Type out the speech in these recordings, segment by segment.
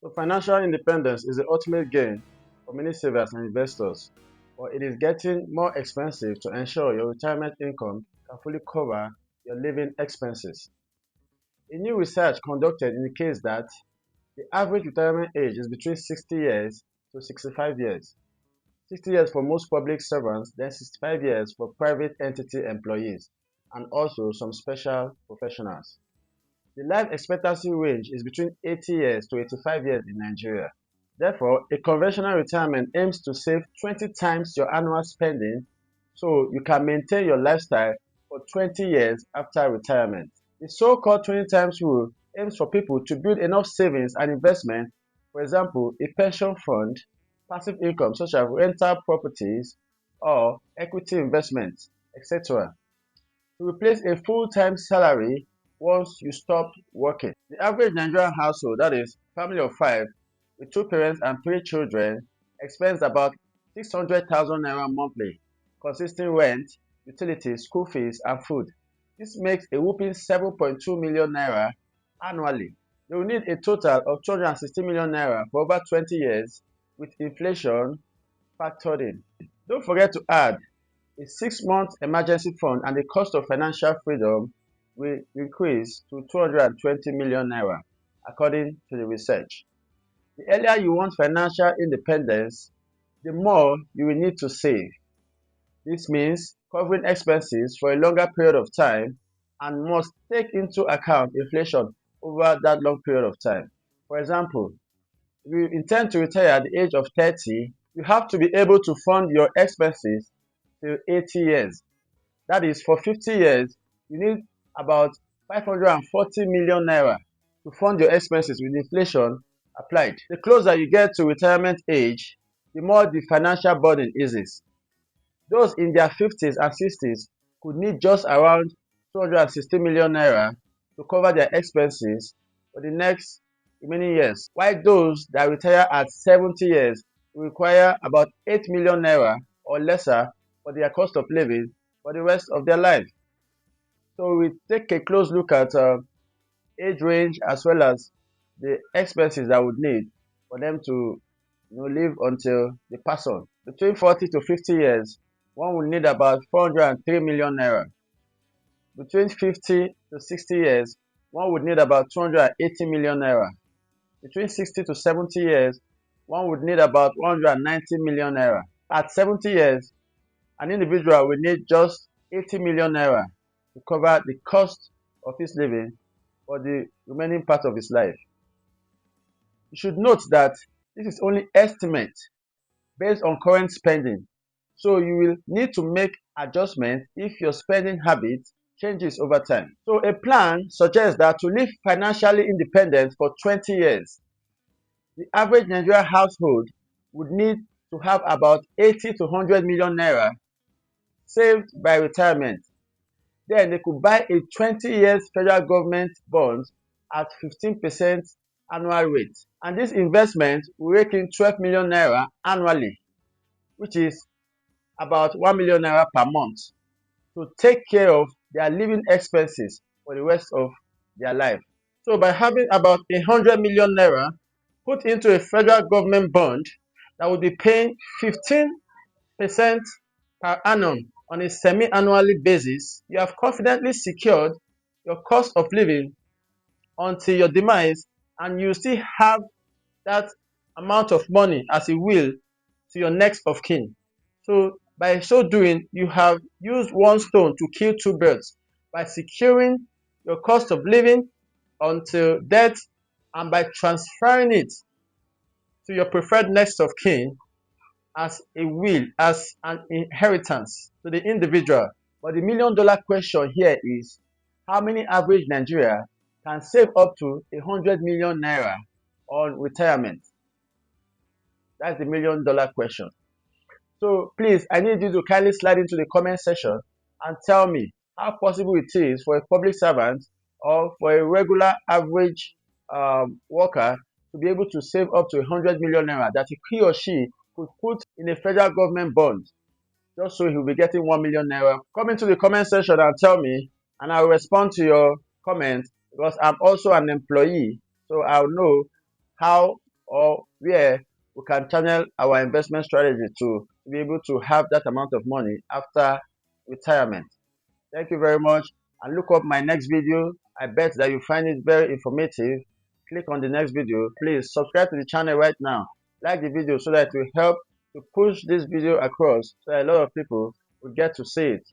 So financial independence is the ultimate gain for many savers and investors, but it is getting more expensive to ensure your retirement income can fully cover your living expenses. A new research conducted indicates that the average retirement age is between 60 years to 65 years. 60 years for most public servants, then 65 years for private entity employees, and also some special professionals. The life expectancy range is between 80 years to 85 years in Nigeria. Therefore, a conventional retirement aims to save 20 times your annual spending so you can maintain your lifestyle for 20 years after retirement. The so-called 20 times rule aims for people to build enough savings and investment, for example, a pension fund, passive income such as rental properties or equity investments, etc., to replace a full-time salary once you stop working. The average Nigerian household, that is, family of five, with two parents and three children, expends about 600,000 naira monthly, consisting rent, utilities, school fees, and food. This makes a whopping 7.2 million naira annually. They will need a total of 260 million naira for over 20 years with inflation factored in. Don't forget to add a 6-month emergency fund, and the cost of financial freedom will increase to 220 million naira, according to the research. The earlier you want financial independence, the more you will need to save. This means covering expenses for a longer period of time and must take into account inflation over that long period of time. For example, if you intend to retire at the age of 30, you have to be able to fund your expenses till 80 years. That is, for 50 years, you need about 540 million naira to fund your expenses with inflation applied. The closer you get to retirement age, the more the financial burden eases. Those in their 50s and 60s could need just around 260 million naira to cover their expenses for the next remaining years, while those that retire at 70 years will require about 8 million naira or lesser for their cost of living for the rest of their life. So we take a close look at age range as well as the expenses that would need for them to live until they pass on. Between 40 to 50 years, one will need about 403 million naira. Between 50 to 60 years, one would need about 280 million naira. Between 60 to 70 years, one would need about 190 million naira. At 70 years, an individual will need just 80 million naira to cover the cost of his living for the remaining part of his life. You should note that this is only estimate based on current spending, so you will need to make adjustments if your spending habit changes over time. So a plan suggests that to live financially independent for 20 years, the average Nigerian household would need to have about 80 to 100 million naira saved by retirement. Then they could buy a 20 years federal government bond at 15% annual rate. And this investment will rake in 12 million naira annually, which is about 1 million naira per month, to take care of their living expenses for the rest of their life. So by having about 100 million naira put into a federal government bond that will be paying 15% per annum on a semi-annually basis, you have confidently secured your cost of living until your demise, and you still have that amount of money as a will to your next of kin. So by so doing, you have used one stone to kill two birds by securing your cost of living until death and by transferring it to your preferred next of kin as a will, as an inheritance to the individual. But the million-dollar question here is, how many average Nigeria can save up to 100 million naira on retirement? That's the million-dollar question. So please, I need you to kindly slide into the comment section and tell me how possible it is for a public servant or for a regular average worker to be able to save up to 100 million naira that he or she could put in a federal government bond, just so he will be getting 1 million naira. Come into the comment section and tell me, and I will respond to your comment, because I'm also an employee, so I'll know how or where we can channel our investment strategy to be able to have that amount of money after retirement. Thank you very much, and look up my next video. I bet that you find it very informative. Click on the next video. Please subscribe to the channel right now. Like the video so that it will help to push this video across so that a lot of people will get to see it.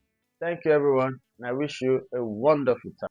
Thank you everyone, and I wish you a wonderful time.